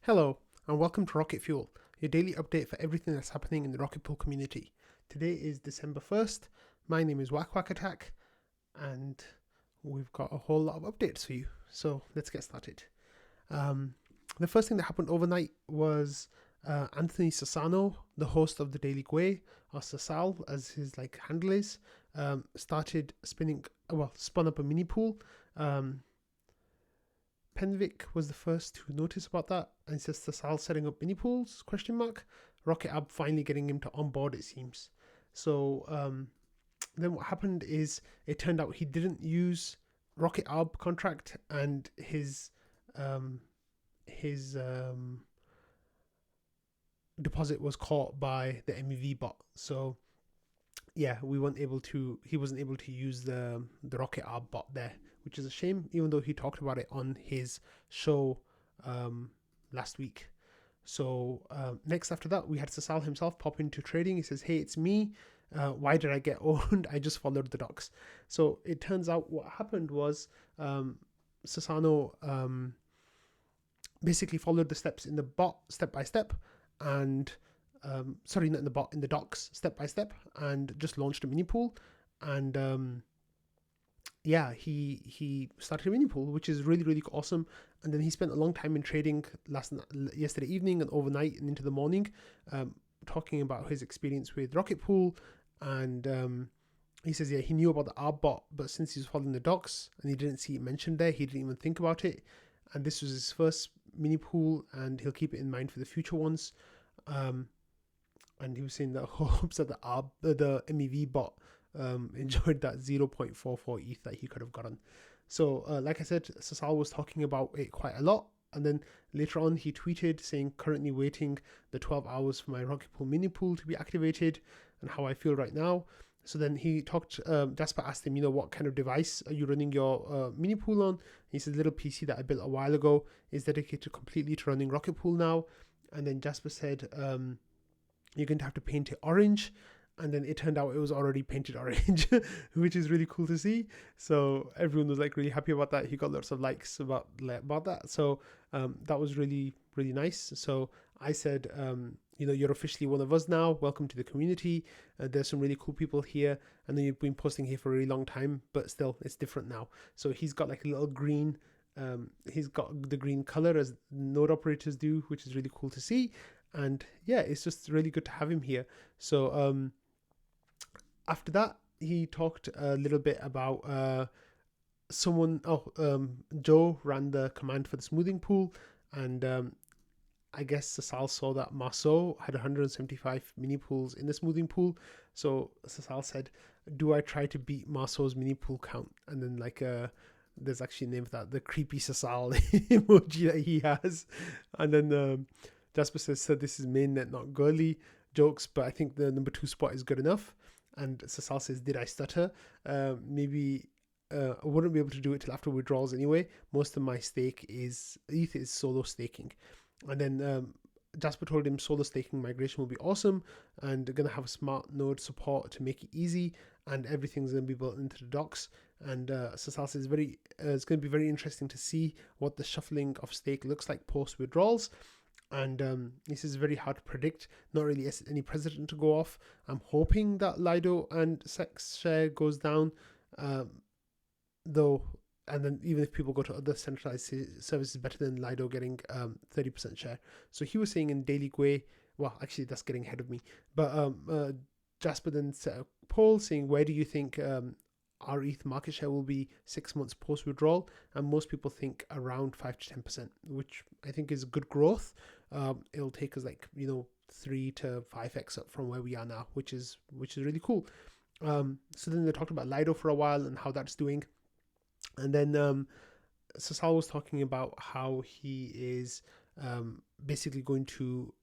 Hello, and welcome to Rocket Fuel, your daily update for everything that's happening in the Rocket Pool community. Today is December 1st. My name is Whack Whack Attack, and we've got a whole lot of updates for you. So let's get started. Um, the first thing that happened overnight was Anthony Sassano, the host of the Daily Gway, or Sassal as his handle is, started spun up a mini pool. Um, Penvic was the first to notice about that, and says Sassal setting up mini pools? Question mark. Rocket Ab finally getting him to onboard, it seems. So then what happened is it turned out he didn't use Rocket Ab contract, and his deposit was caught by the MEV bot. So yeah, he wasn't able to use the Rocket Arb bot there, which is a shame, even though he talked about it on his show last week. So next after that, we had Sassal himself pop into trading. He says, "Hey, it's me. Why did I get owned? I just followed the docs." So it turns out what happened was Sassano basically followed the steps in the bot step by step, and sorry, not in the bot, in the docs step by step, and just launched a mini pool. And yeah, he started a mini pool, which is really really awesome. And then he spent a long time in trading yesterday evening and overnight and into the morning, talking about his experience with Rocket Pool. And he says, yeah, he knew about the ARB bot, but since he was following the docs and he didn't see it mentioned there, he didn't even think about it. And this was his first mini pool, and he'll keep it in mind for the future ones. And he was saying that hopes that the MEV bot enjoyed that 0.44 ETH that he could have gotten. So, like I said, Sassal was talking about it quite a lot. And then later on, he tweeted saying, currently waiting the 12 hours for my Rocket Pool mini pool to be activated and how I feel right now. So then he talked, Jasper asked him, what kind of device are you running your mini pool on? He said, little PC that I built a while ago is dedicated completely to running Rocket Pool now. And then Jasper said, you're going to have to paint it orange. And then it turned out it was already painted orange, which is really cool to see. So everyone was really happy about that. He got lots of likes about that. So that was really really nice. So I said, you're officially one of us now. Welcome to the community. There's some really cool people here, and then you've been posting here for a really long time, but still it's different now. So he's got a little green. He's got the green color as node operators do, which is really cool to see. And yeah, it's just really good to have him here. So after that, he talked a little bit about Joe ran the command for the smoothing pool, and I guess Sassal saw that Marceau had 175 mini pools in the smoothing pool. So Sassal said, do I try to beat Marceau's mini pool count? And then there's actually a name for that, the creepy Sassal emoji that he has. And then Jasper said this is mainnet, not girly jokes, but I think the number 2 spot is good enough. And Sassal says, did I stutter? Maybe I wouldn't be able to do it till after withdrawals anyway. Most of my stake is ETH is solo staking. And then Jasper told him solo staking migration will be awesome, and they're going to have smart node support to make it easy, and everything's going to be built into the docs. And Sassal says it's going to be very interesting to see what the shuffling of stake looks like post withdrawals. And this is very hard to predict. Not really any precedent to go off. I'm hoping that Lido and Sex share goes down, though. And then even if people go to other centralized services, better than Lido getting 30% share. So he was saying in Daily Gway, well, actually that's getting ahead of me. But Jasper then set a poll saying, where do you think our ETH market share will be 6 months post withdrawal? And most people think around 5 to 10%, which I think is good growth. It'll take us 3 to 5x up from where we are now, which is really cool. So then they talked about Lido for a while and how that's doing. And then Sassal was talking about how he is basically going to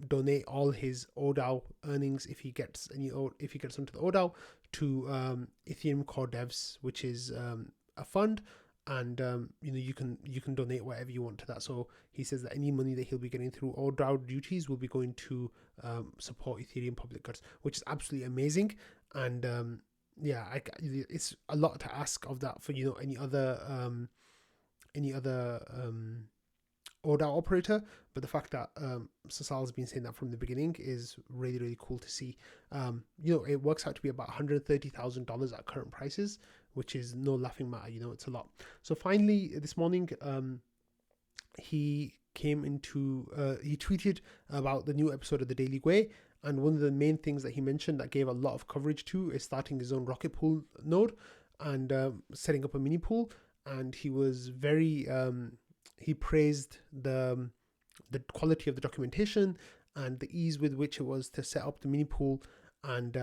donate all his ODAO earnings if he gets onto the ODAO to Ethereum Core Devs, which is a fund. And you can donate whatever you want to that. So he says that any money that he'll be getting through ODAO duties will be going to support Ethereum public goods, which is absolutely amazing. And yeah, it's a lot to ask of that for any other ODA operator, but the fact that Sassal's been saying that from the beginning is really, really cool to see. It works out to be about $130,000 at current prices, which is no laughing matter. It's a lot. So finally, this morning, he he tweeted about the new episode of the Daily Way, and one of the main things that he mentioned that gave a lot of coverage to is starting his own rocket pool node and setting up a mini pool. And he was very he praised the quality of the documentation and the ease with which it was to set up the mini pool. And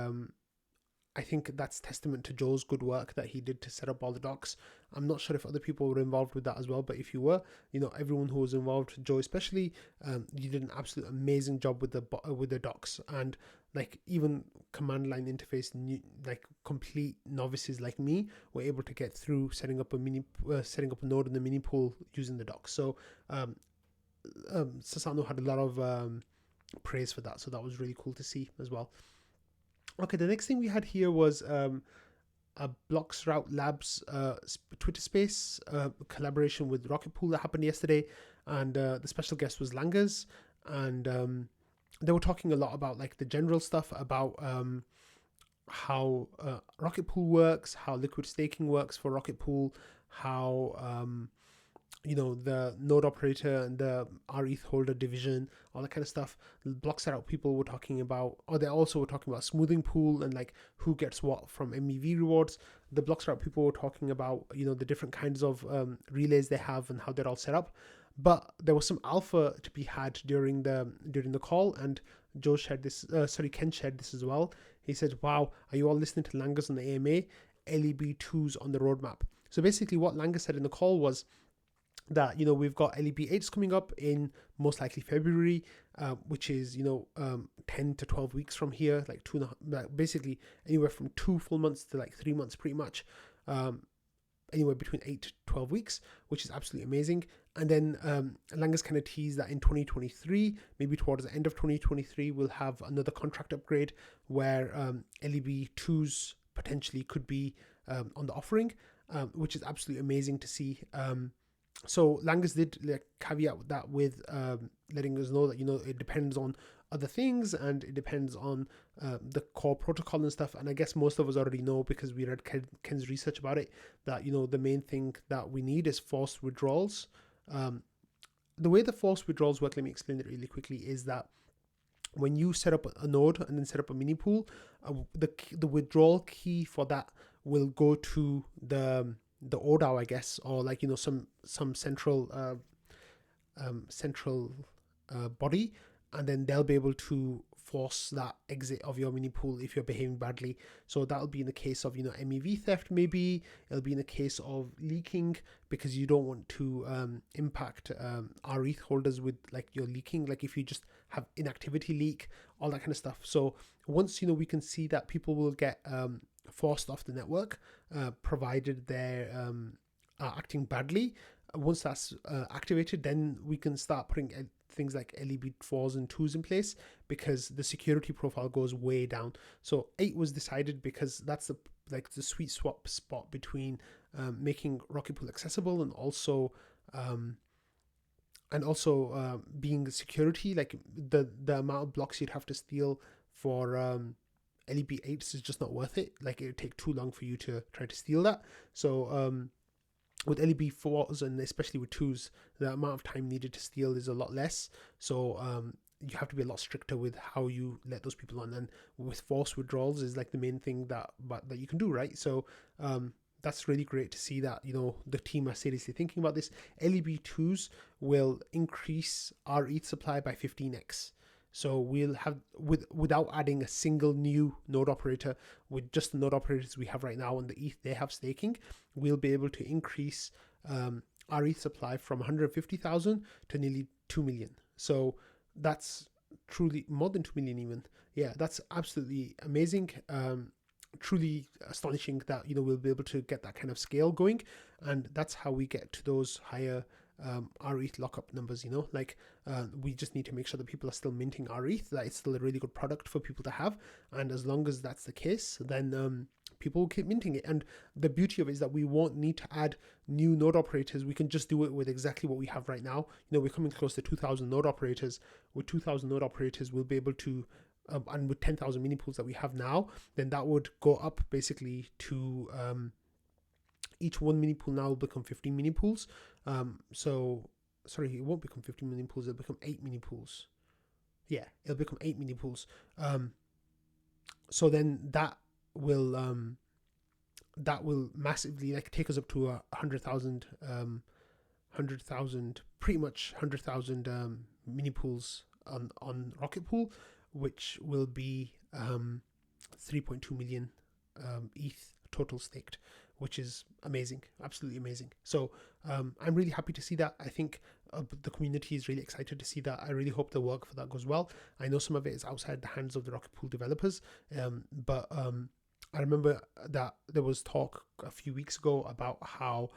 I think that's testament to Joe's good work that he did to set up all the docs. I'm not sure if other people were involved with that as well, but if you were, everyone who was involved, Joe especially, you did an absolute amazing job with the docs. And like even command line interface, like complete novices like me were able to get through setting up a node in the mini pool using the docs. So Sassano had a lot of praise for that, so that was really cool to see as well. Okay, the next thing we had here was a Bloxroute Labs Twitter space collaboration with Rocket Pool that happened yesterday, and the special guest was Langers, and they were talking a lot about like the general stuff about how Rocket Pool works, how liquid staking works for Rocket Pool, how the node operator and the ETH holder division, all that kind of stuff. Bloxroute people were talking about, or they also were talking about smoothing pool and like who gets what from MEV rewards. The Bloxroute people were talking about, the different kinds of relays they have and how they're all set up. But there was some alpha to be had during the call, and Ken shared this as well. He said, "Wow, are you all listening to Langers on the AMA? LEB2s on the roadmap." So basically, what Langers said in the call was that we've got LEB8s coming up in most likely February, which is 10 to 12 weeks from here, like basically anywhere from 2 full months to like 3 months pretty much, anywhere between 8 to 12 weeks, which is absolutely amazing. And then Langers kind of teased that in 2023, maybe towards the end of 2023, we'll have another contract upgrade where LEB2s potentially could be on the offering, which is absolutely amazing to see. So Langers did caveat that with letting us know that it depends on other things and it depends on the core protocol and stuff. And I guess most of us already know, because we read Ken's research about it, that the main thing that we need is forced withdrawals. The way the forced withdrawals work, let me explain it really quickly, is that when you set up a node and then set up a mini pool, the withdrawal key for that will go to the ODAO, I guess, or like some central body, and then they'll be able to force that exit of your mini pool if you're behaving badly. So that'll be in the case of MEV theft, maybe it'll be in the case of leaking, because you don't want to impact ETH holders with like your leaking, like if you just have inactivity leak, all that kind of stuff. So once we can see that people will get forced off the network, provided they're acting badly. Once that's activated, then we can start putting things like LEB4s and 2s in place, because the security profile goes way down. So 8 was decided because that's the sweet spot between making Rocket Pool accessible and also being security. Like the amount of blocks you'd have to steal for LEB8s is just not worth it. Like it would take too long for you to try to steal that. So with LEB4s and especially with 2s, the amount of time needed to steal is a lot less. So you have to be a lot stricter with how you let those people on. And with forced withdrawals is like the main thing that you can do, right? So that's really great to see that the team are seriously thinking about this. LEB2s will increase our ETH supply by 15x. So we'll have, without adding a single new node operator, with just the node operators we have right now and the ETH they have staking, we'll be able to increase our ETH supply from 150,000 to nearly 2 million. So that's truly more than 2 million even. Yeah, that's absolutely amazing. Truly astonishing that we'll be able to get that kind of scale going, and that's how we get to those higher ETH lockup numbers. We just need to make sure that people are still minting ETH, that it's still a really good product for people to have, and as long as that's the case, then people will keep minting it. And the beauty of it is that we won't need to add new node operators. We can just do it with exactly what we have right now. We're coming close to 2,000 node operators. With 2,000 node operators, we'll be able to, and with 10,000 mini pools that we have now, then that would go up basically to each one mini pool now will become 15 mini pools. So sorry, it won't become 15 mini pools. It'll become 8 mini pools. Yeah, it'll become 8 mini pools. So then that will massively like take us up to 100,000, pretty much 100,000 mini pools on Rocket Pool, which will be 3.2 million ETH total staked, which is amazing, absolutely amazing. So I'm really happy to see that. I think the community is really excited to see that. I really hope the work for that goes well. I know some of it is outside the hands of the Rocket Pool developers, but I remember that there was talk a few weeks ago about how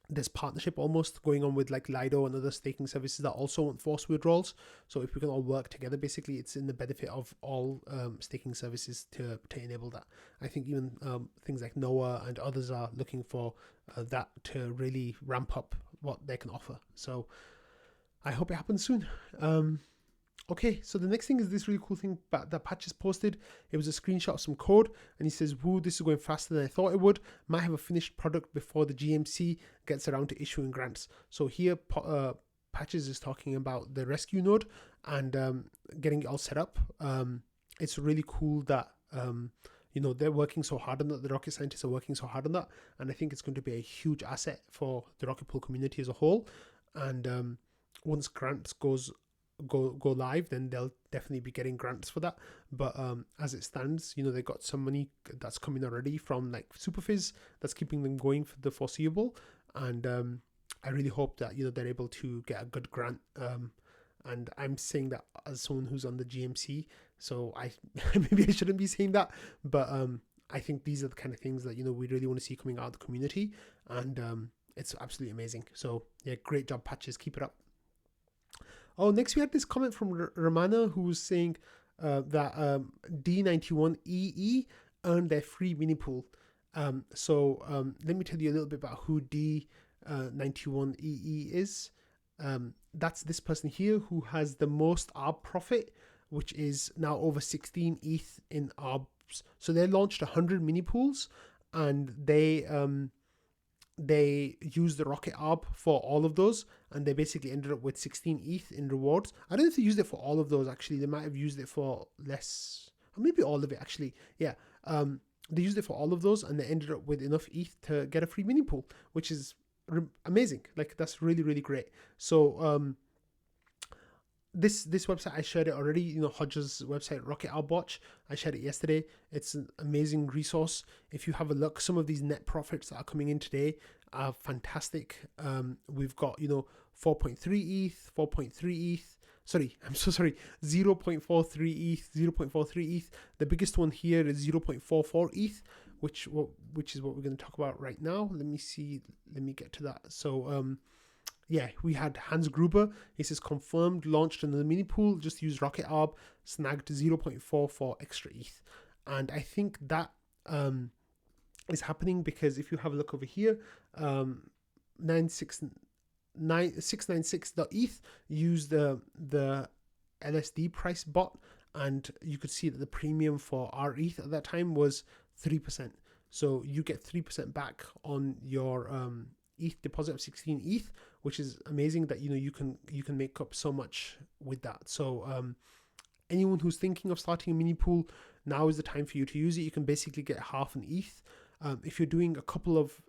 there's partnership almost going on with like Lido and other staking services that also won't force withdrawals. So if we can all work together, basically it's in the benefit of all staking services to enable that. I think even things like Noah and others are looking for that to really ramp up what they can offer. So I hope it happens soon. Okay, so the next thing is this really cool thing that Patch has posted. It was a screenshot of some code, and he says, "Woo, this is going faster than I thought it would. Might have a finished product before the GMC gets around to issuing grants." So here, Patches is talking about the rescue node and getting it all set up. It's really cool that they're working so hard on that. The rocket scientists are working so hard on that, and I think it's going to be a huge asset for the Rocket Pool community as a whole. And once grants go live, then they'll definitely be getting grants for that. But as it stands, they got some money that's coming already from like Superfizz that's keeping them going for the foreseeable. And I really hope that they're able to get a good grant. And I'm saying that as someone who's on the GMC, so I maybe I shouldn't be saying that, but I think these are the kind of things that we really want to see coming out of the community, and it's absolutely amazing. So yeah, great job, Patches, keep it up. Oh, next we had this comment from Romana, who was saying that D91EE earned their free mini pool. So let me tell you a little bit about who D91EE is. That's this person here who has the most ARB profit, which is now over 16 ETH in ARBs. So they launched 100 mini pools, and they used the Rocket ARB for all of those, and they basically ended up with 16 ETH in rewards. I don't know if they used it for all of those, actually. They might have used it for less, or maybe all of it, actually. Yeah, they used it for all of those, and they ended up with enough ETH to get a free mini pool, which is amazing. Like, that's really, really great. So this website, I shared it already, Hodge's website, Rocket ARB Watch, I shared it yesterday. It's an amazing resource. If you have a look, some of these net profits that are coming in today are fantastic. We've got 4.3 ETH, 4.3 ETH, sorry, I'm so sorry, 0.43 ETH, 0.43 ETH. The biggest one here is 0.44 ETH, which is what we're going to talk about right now. Let me get to that. So yeah, we had Hans Gruber. He says, confirmed, launched another mini pool, just used Rocket ARB, snagged 0.44 extra ETH. And I think that is happening because if you have a look over here, 696.ETH used the LSD price bot, and you could see that the premium for our ETH at that time was 3%. So you get 3% back on your ETH deposit of 16 ETH, which is amazing that you can make up so much with that. So anyone who's thinking of starting a mini pool, now is the time for you to use it. You can basically get half an ETH. If you're doing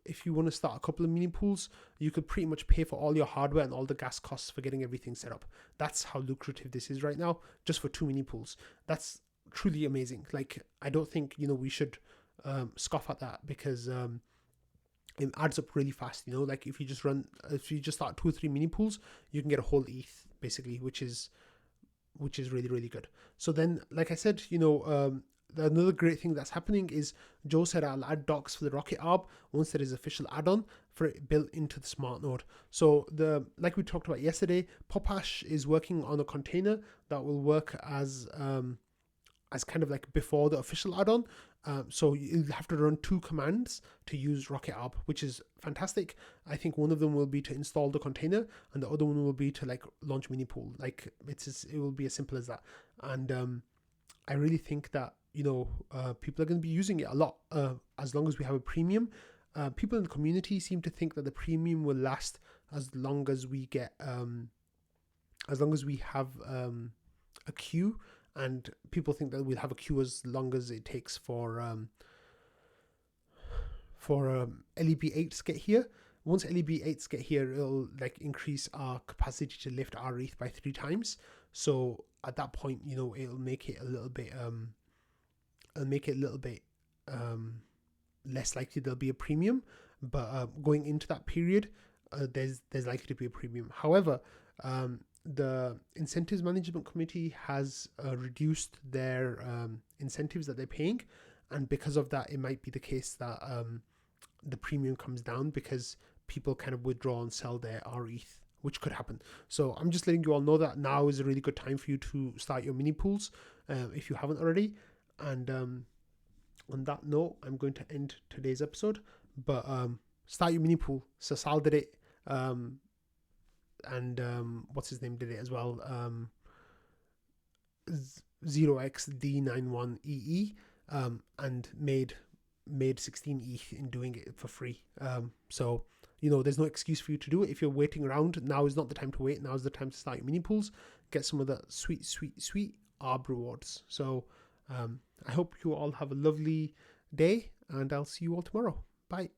if you want to start a couple of mini pools, you could pretty much pay for all your hardware and all the gas costs for getting everything set up. That's how lucrative this is right now, just for 2 mini pools. That's truly amazing. Like, I don't think we should scoff at that, because it adds up really fast. Like if you just start 2 or 3 mini pools, you can get a whole ETH basically, which is really, really good. So then, like I said, another great thing that's happening is Joe said, I'll add docs for the Rocket ARB once there is official add-on for it built into the smart node. So like we talked about yesterday, Popash is working on a container that will work as kind of like before the official add-on, So you'll have to run 2 commands to use Rocket App, which is fantastic. I think one of them will be to install the container, and the other one will be to like launch minipool. Like it will be as simple as that. And I really think that people are going to be using it a lot as long as we have a premium. People in the community seem to think that the premium will last as long as we get as long as we have a queue, and people think that we'll have a queue as long as it takes for LEB8s get here. Once LEB8s get here, it'll like increase our capacity to lift our ETH by 3 times. So at that point, it'll make it a little bit less likely there'll be a premium. But going into that period, there's likely to be a premium. However, the Incentives Management Committee has reduced their incentives that they're paying, and because of that, it might be the case that the premium comes down because people kind of withdraw and sell their RETH, which could happen. So I'm just letting you all know that now is a really good time for you to start your mini pools if you haven't already. And on that note, I'm going to end today's episode. But start your mini pool. Sassal did it. And what's his name did it as well. 0xD91EE and made 16 ETH in doing it for free. So there's no excuse for you to do it. If you're waiting around, now is not the time to wait. Now is the time to start your mini pools. Get some of the sweet ARB rewards. So I hope you all have a lovely day, and I'll see you all tomorrow. Bye.